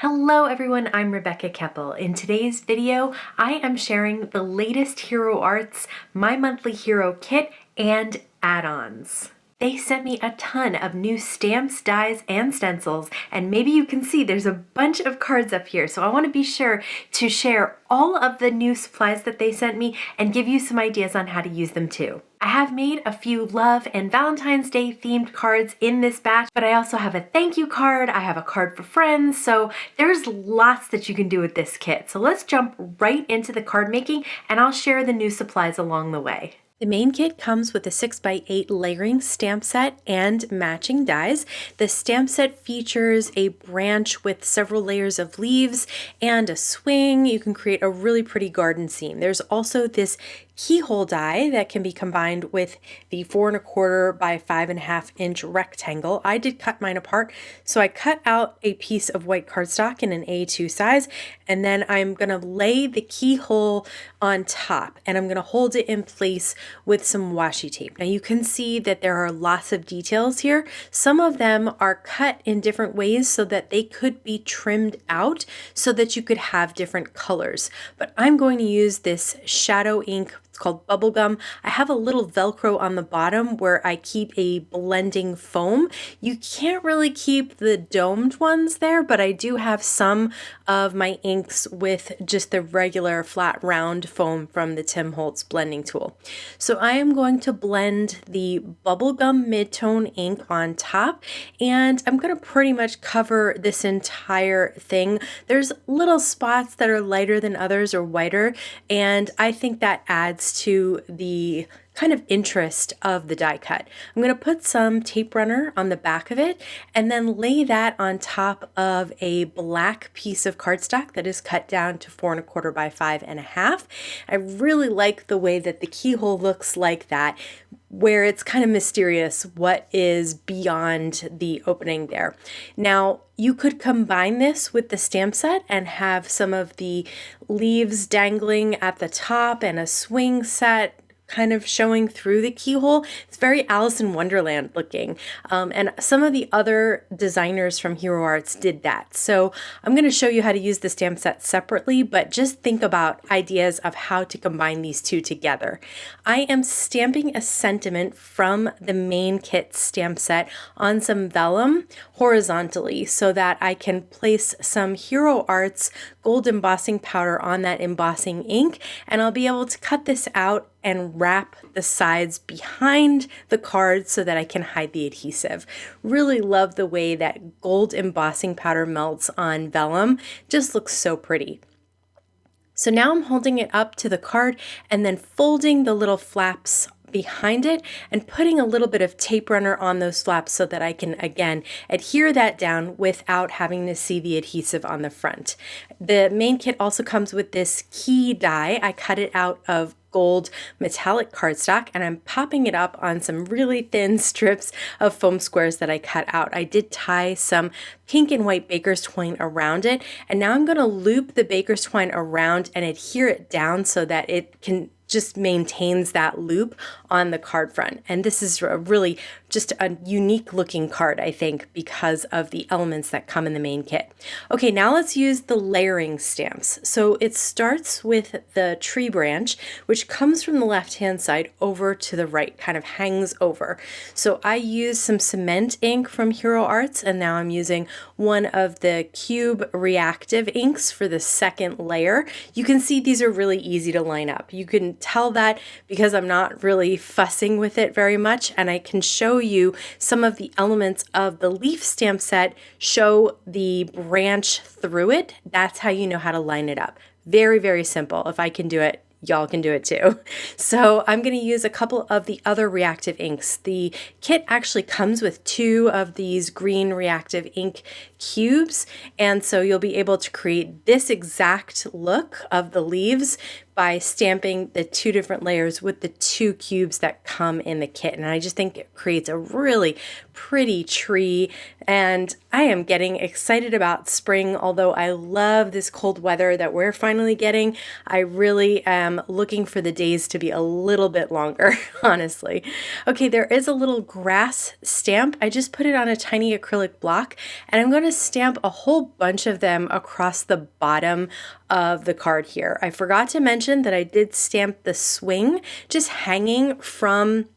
Hello everyone, I'm Rebecca Keppel. In today's video, I am sharing the latest Hero Arts, my monthly hero kit, and add-ons. They sent me a ton of new stamps, dies, and stencils, and maybe you can see there's a bunch of cards up here, so I want to be sure to share all of the new supplies that they sent me and give you some ideas on how to use them too. I have made a few love and Valentine's Day themed cards in this batch, but I also have a thank you card, I have a card for friends, so there's lots that you can do with this kit. So let's jump right into the card making and I'll share the new supplies along the way. The main kit comes with a 6x8 layering stamp set and matching dies. The stamp set features a branch with several layers of leaves and a swing. You can create a really pretty garden scene. There's also this keyhole die that can be combined with the 4 1/4 by 5.5 inch rectangle. I did cut mine apart, so I cut out a piece of white cardstock in an A2 size, and then I'm going to lay the keyhole on top, and I'm going to hold it in place with some washi tape. Now you can see that there are lots of details here. Some of them are cut in different ways so that they could be trimmed out so that you could have different colors. But I'm going to use this shadow ink. It's called Bubblegum. I have a little Velcro on the bottom where I keep a blending foam. You can't really keep the domed ones there, but I do have some of my inks with just the regular flat round foam from the Tim Holtz blending tool. So I am going to blend the Bubblegum mid-tone ink on top, and I'm going to pretty much cover this entire thing. There's little spots that are lighter than others or whiter, and I think that adds to the kind of interest of the die cut. I'm going to put some tape runner on the back of it and then lay that on top of a black piece of cardstock that is cut down to 4 1/4 by 5.5. I really like the way that the keyhole looks like that, where it's kind of mysterious what is beyond the opening there. Now, you could combine this with the stamp set and have some of the leaves dangling at the top and a swing set kind of showing through the keyhole. It's very Alice in Wonderland looking. And some of the other designers from Hero Arts did that. So I'm going to show you how to use the stamp set separately, but just think about ideas of how to combine these two together. I am stamping a sentiment from the main kit stamp set on some vellum horizontally so that I can place some Hero Arts gold embossing powder on that embossing ink, and I'll be able to cut this out and wrap the sides behind the card so that I can hide the adhesive. Really love the way that gold embossing powder melts on vellum. Just looks so pretty. So now I'm holding it up to the card and then folding the little flaps behind it and putting a little bit of tape runner on those flaps so that I can again adhere that down without having to see the adhesive on the front. The main kit also comes with this key die. I cut it out of gold metallic cardstock and I'm popping it up on some really thin strips of foam squares that I cut out. I did tie some pink and white baker's twine around it, and now I'm going to loop the baker's twine around and adhere it down so that it can just maintains that loop on the card front. And this is a really just a unique looking card, I think, because of the elements that come in the main kit. Okay, now let's use the layering stamps. So it starts with the tree branch, which comes from the left-hand side over to the right, kind of hangs over. So I use some cement ink from Hero Arts, and now I'm using one of the cube reactive inks for the second layer. You can see these are really easy to line up. You can tell that because I'm not really fussing with it very much, and I can show you some of the elements of the leaf stamp set show the branch through it. That's how you know how to line it up. Very, very simple. If I can do it, y'all can do it too. So I'm going to use a couple of the other reactive inks. The kit actually comes with 2 of these green reactive ink cubes, and so you'll be able to create this exact look of the leaves by stamping the two different layers with the two cubes that come in the kit. And I just think it creates a really pretty tree. And I am getting excited about spring, although I love this cold weather that we're finally getting. I really am looking for the days to be a little bit longer, honestly. Okay, there is a little grass stamp. I just put it on a tiny acrylic block, and I'm going to stamp a whole bunch of them across the bottom of the card here. I forgot to mention that I did stamp the swing just hanging from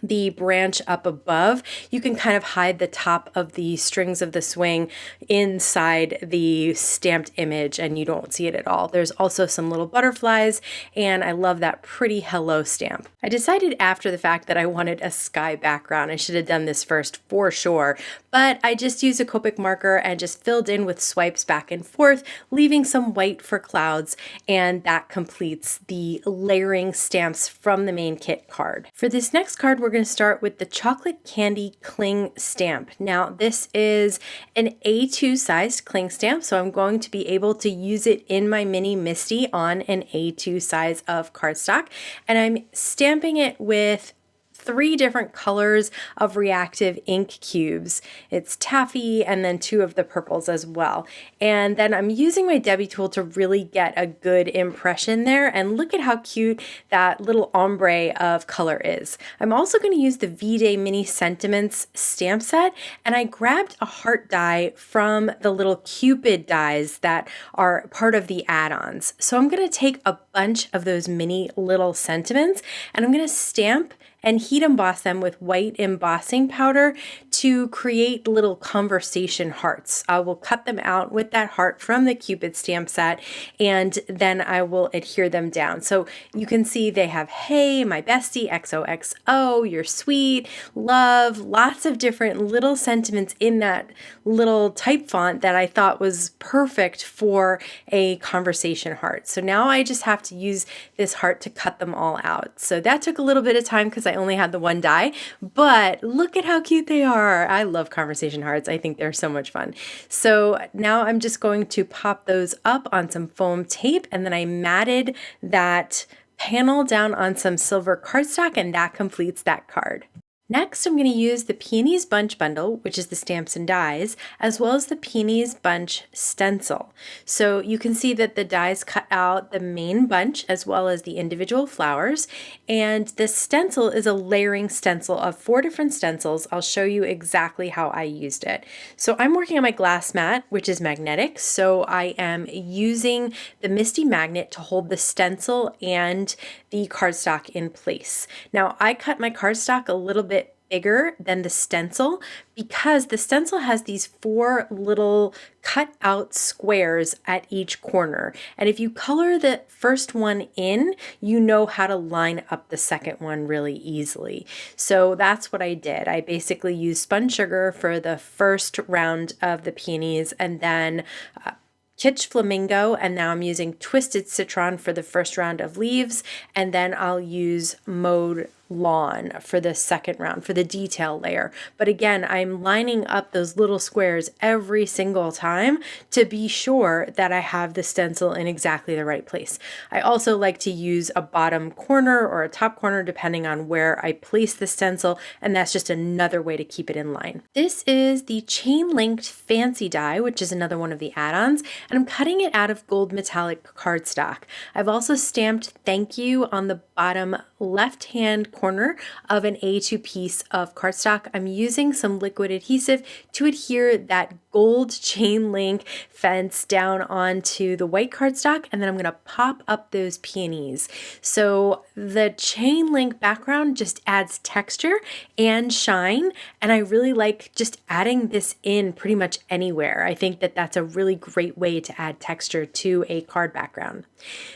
the branch up above. You can kind of hide the top of the strings of the swing inside the stamped image and you don't see it at all. There's also some little butterflies, and I love that pretty hello stamp. I decided after the fact that I wanted a sky background. I should have done this first for sure, but I just used a Copic marker and just filled in with swipes back and forth, leaving some white for clouds, and that completes the layering stamps from the main kit card. For this next card, we're going to start with the chocolate candy cling stamp. Now, this is an A2 sized cling stamp, so I'm going to be able to use it in my mini Misty on an A2 size of cardstock, and I'm stamping it with 3 different colors of reactive ink cubes. It's taffy and then 2 of the purples as well. And then I'm using my Debbie tool to really get a good impression there, and look at how cute that little ombre of color is. I'm also going to use the V-Day Mini Sentiments stamp set, and I grabbed a heart die from the little Cupid dies that are part of the add-ons. So I'm going to take a bunch of those mini little sentiments, and I'm going to stamp and heat emboss them with white embossing powder to create little conversation hearts. I will cut them out with that heart from the Cupid stamp set, and then I will adhere them down. So you can see they have hey, my bestie, XOXO, you're sweet, love, lots of different little sentiments in that little type font that I thought was perfect for a conversation heart. So now I just have to use this heart to cut them all out. So that took a little bit of time because I only had the one die, but look at how cute they are. I love conversation hearts. I think they're so much fun. So now I'm just going to pop those up on some foam tape, and then I matted that panel down on some silver cardstock, and that completes that card. Next, I'm going to use the Peony's Bunch bundle, which is the stamps and dies, as well as the Peony's Bunch stencil. So you can see that the dies cut out the main bunch as well as the individual flowers, and the stencil is a layering stencil of 4 different stencils. I'll show you exactly how I used it. So I'm working on my glass mat, which is magnetic, so I am using the Misty magnet to hold the stencil and the cardstock in place. Now, I cut my cardstock a little bit bigger than the stencil because the stencil has these 4 little cut out squares at each corner. And if you color the first one in, you know how to line up the second one really easily. So that's what I did. I basically used spun sugar for the first round of the peonies, and then Kitsch Flamingo, and now I'm using Twisted Citron for the first round of leaves, and then I'll use Maude Lawn for the second round for the detail layer. But again, I'm lining up those little squares every single time to be sure that I have the stencil in exactly the right place. I also like to use a bottom corner or a top corner depending on where I place the stencil, and that's just another way to keep it in line. This is the chain linked fancy die, which is another one of the add-ons, and I'm cutting it out of gold metallic cardstock. I've also stamped thank you on the bottom left hand corner of an A2 piece of cardstock. I'm using some liquid adhesive to adhere that gold chain link fence down onto the white cardstock, and then I'm going to pop up those peonies. So the chain link background just adds texture and shine, and I really like just adding this in pretty much anywhere. I think that that's a really great way to add texture to a card background.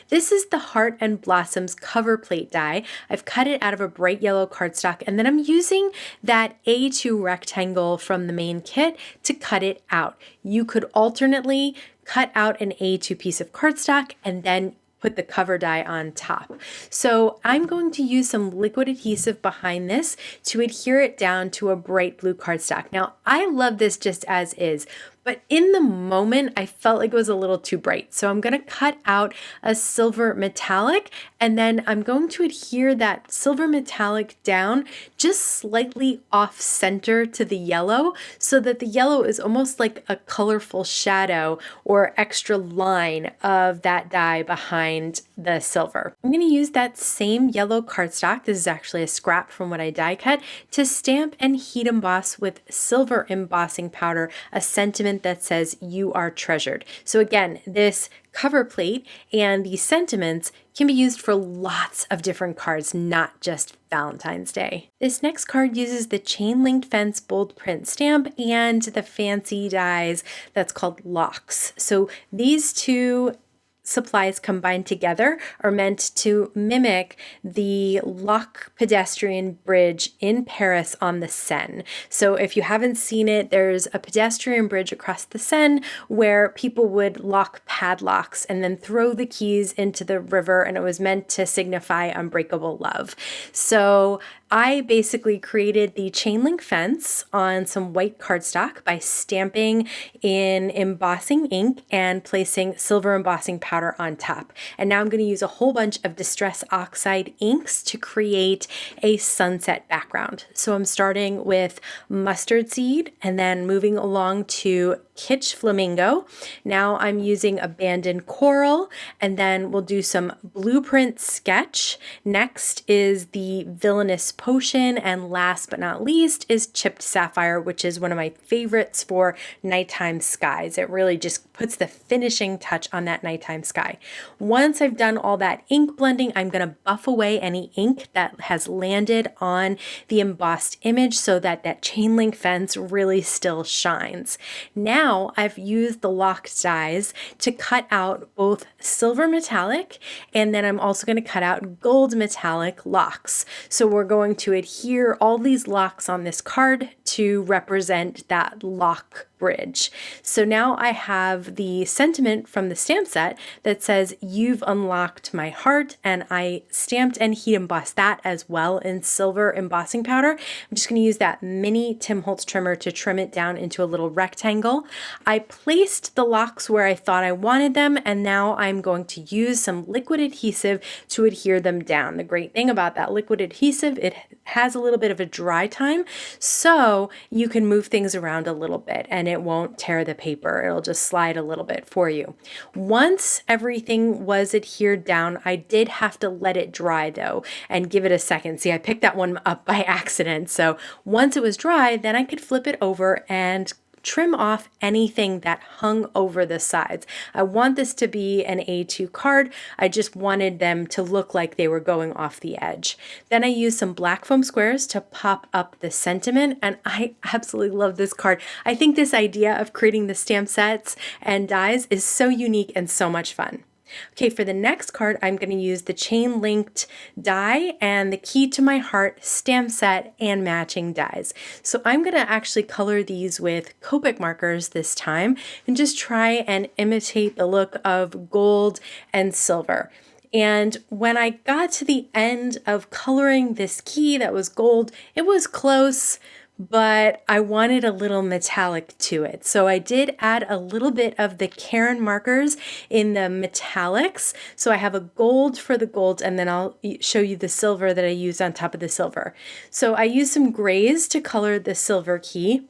This is the Heart and Blossoms cover plate die. I've cut it out of a bright yellow cardstock, and then I'm using that A2 rectangle from the main kit to cut it out. You could alternately cut out an A2 piece of cardstock and then put the cover die on top. So I'm going to use some liquid adhesive behind this to adhere it down to a bright blue cardstock. Now, I love this just as is, But in the moment, I felt like it was a little too bright. So I'm going to cut out a silver metallic, and then I'm going to adhere that silver metallic down just slightly off center to the yellow, so that the yellow is almost like a colorful shadow or extra line of that dye behind the silver. I'm going to use that same yellow cardstock, this is actually a scrap from what I die cut, to stamp and heat emboss with silver embossing powder a sentiment that says "You are treasured." So again, this cover plate and these sentiments can be used for lots of different cards, not just Valentine's Day. This next card uses the chain linked fence bold print stamp and the fancy dies that's called locks. So these two supplies combined together are meant to mimic the Loc pedestrian bridge in Paris on the Seine. So if you haven't seen it, there's a pedestrian bridge across the Seine where people would lock padlocks and then throw the keys into the river, and it was meant to signify unbreakable love. So I basically created the chain link fence on some white cardstock by stamping in embossing ink and placing silver embossing powder on top. And now I'm going to use a whole bunch of Distress Oxide inks to create a sunset background. So I'm starting with Mustard Seed and then moving along to Kitsch Flamingo. Now I'm using Abandoned Coral, and then we'll do some Blueprint Sketch. Next is the Villainous Potion, and last but not least is Chipped Sapphire, which is one of my favorites for nighttime skies. It really just puts the finishing touch on that nighttime sky. Once I've done all that ink blending, I'm going to buff away any ink that has landed on the embossed image so that that chain link fence really still shines. Now I've used the locked dies to cut out both silver metallic, and then I'm also going to cut out gold metallic locks. So we're going to adhere all these locks on this card to represent that lock bridge. So now I have the sentiment from the stamp set that says "You've unlocked my heart," and I stamped and heat embossed that as well in silver embossing powder. I'm just going to use that mini Tim Holtz trimmer to trim it down into a little rectangle. I placed the locks where I thought I wanted them, and now I'm going to use some liquid adhesive to adhere them down. The great thing about that liquid adhesive, it has a little bit of a dry time, so you can move things around a little bit and it won't tear the paper. It'll just slide a little bit for you. Once everything was adhered down, I did have to let it dry though and give it a second. See, I picked that one up by accident. So once it was dry, then I could flip it over and trim off anything that hung over the sides. I want this to be an A2 card. I just wanted them to look like they were going off the edge. Then I used some black foam squares to pop up the sentiment, and I absolutely love this card. I think this idea of creating the stamp sets and dies is so unique and so much fun. Okay, for the next card, I'm going to use the chain linked die and the Key to My Heart stamp set and matching dies. So I'm going to actually color these with Copic markers this time and just try and imitate the look of gold and silver. And when I got to the end of coloring this key that was gold, it was close, but I wanted a little metallic to it. So I did add a little bit of the Karen markers in the metallics. So I have a gold for the gold, and then I'll show you the silver that I used on top of the silver. So I used some grays to color the silver key.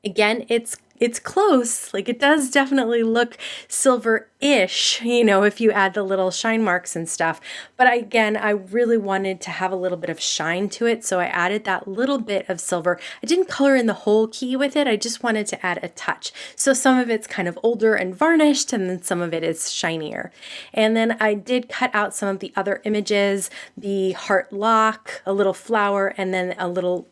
Again, it's close, like it does definitely look silver-ish, if you add the little shine marks and stuff. But again, I really wanted to have a little bit of shine to it, so I added that little bit of silver. I didn't color in the whole key with it, I just wanted to add a touch. So some of it's kind of older and varnished, and then some of it is shinier. And then I did cut out some of the other images, the heart lock, a little flower, and then a little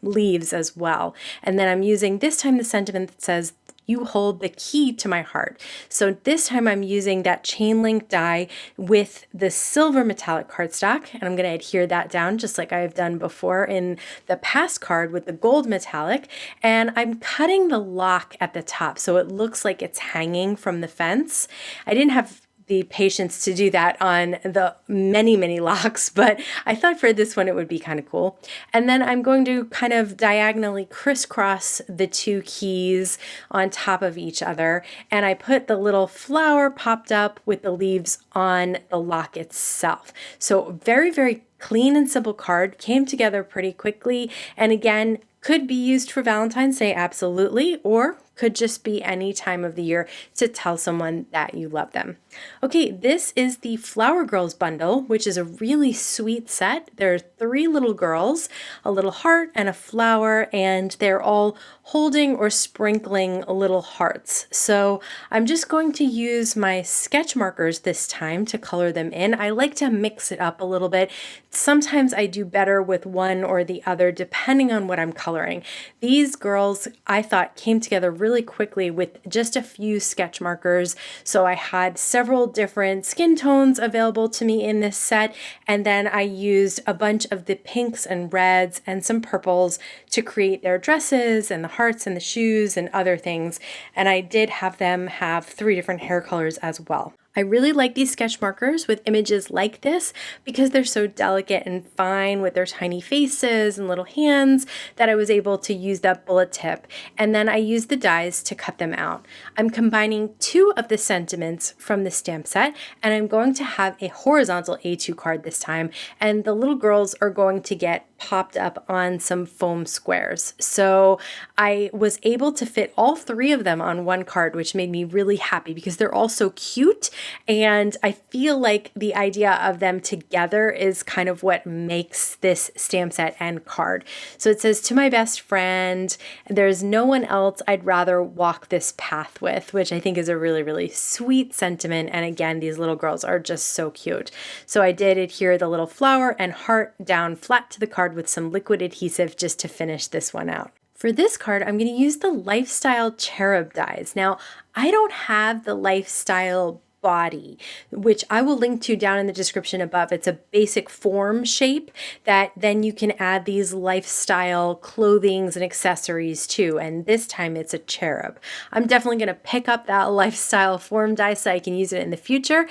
leaves as well. And then I'm using this time the sentiment that says, "You hold the key to my heart." So this time I'm using that chain link die with the silver metallic cardstock, and I'm going to adhere that down just like I've done before in the past card with the gold metallic. And I'm cutting the lock at the top so it looks like it's hanging from the fence. I didn't have the patience to do that on the many locks, but I thought for this one it would be kind of cool. And then I'm going to kind of diagonally crisscross the two keys on top of each other, and I put the little flower popped up with the leaves on the lock itself. So very clean and simple card, came together pretty quickly, and again, could be used for Valentine's Day, absolutely, or could just be any time of the year to tell someone that you love them. Okay, this is the Flower Girls bundle, which is a really sweet set. There are 3 little girls, a little heart and a flower, and they're all holding or sprinkling little hearts. So I'm just going to use my sketch markers this time to color them in. I like to mix it up a little bit. Sometimes I do better with one or the other depending on what I'm coloring. These girls, I thought, came together really quickly with just a few sketch markers. So I had several different skin tones available to me in this set, and then I used a bunch of the pinks and reds and some purples to create their dresses and the hearts and the shoes and other things. And I did have them have 3 different hair colors as well. I really like these sketch markers with images like this because they're so delicate and fine with their tiny faces and little hands that I was able to use that bullet tip. And then I used the dies to cut them out. I'm combining 2 of the sentiments from the stamp set, and I'm going to have a horizontal A2 card this time, and the little girls are going to get popped up on some foam squares. So I was able to fit all 3 of them on one card, which made me really happy because they're all so cute, and I feel like the idea of them together is kind of what makes this stamp set and card. So it says, "To my best friend, there's no one else I'd rather walk this path with," which I think is a really sweet sentiment. And again, these little girls are just so cute. So I did adhere the little flower and heart down flat to the card with some liquid adhesive just to finish this one out. For this card, I'm going to use the Lifestyle Cherub dies. Now, I don't have the Lifestyle body, which I will link to down in the description above. It's a basic form shape that then you can add these lifestyle clothings and accessories to, and this time it's a cherub. I'm definitely going to pick up that lifestyle form die so I can use it in the future,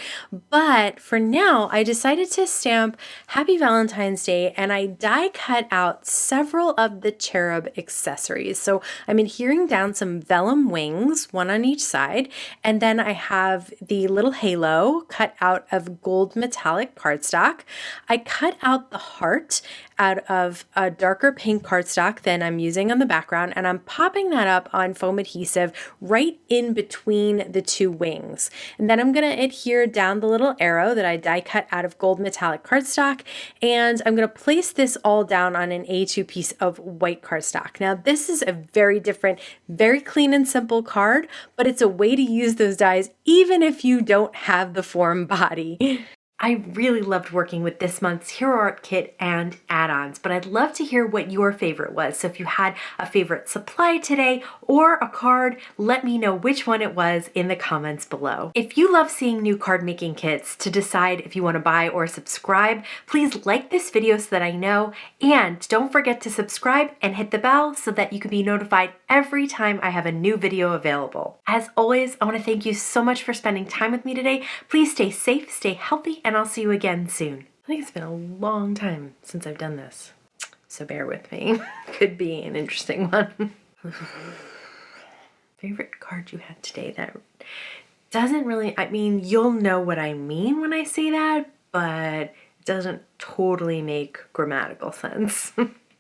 but for now I decided to stamp Happy Valentine's Day, and I die cut out several of the cherub accessories. So I'm adhering down some vellum wings, one on each side, and then I have the little halo cut out of gold metallic cardstock. I cut out the heart out of a darker pink cardstock than I'm using on the background, and I'm popping that up on foam adhesive right in between the 2 wings. And then I'm going to adhere down the little arrow that I die cut out of gold metallic cardstock, and I'm going to place this all down on an A2 piece of white cardstock. Now this is a very different, very clean and simple card, but it's a way to use those dies even if you don't have the form body. I really loved working with this month's Hero Art Kit and add-ons, but I'd love to hear what your favorite was. So if you had a favorite supply today or a card, let me know which one it was in the comments below. If you love seeing new card making kits to decide if you want to buy or subscribe, please like this video so that I know, and don't forget to subscribe and hit the bell so that you can be notified every time I have a new video available. As always, I want to thank you so much for spending time with me today. Please stay safe, stay healthy, and I'll see you again soon. I think it's been a long time since I've done this, so bear with me. Could be an interesting one. Favorite card you had today that doesn't really, I mean, you'll know what I mean when I say that, but it doesn't totally make grammatical sense.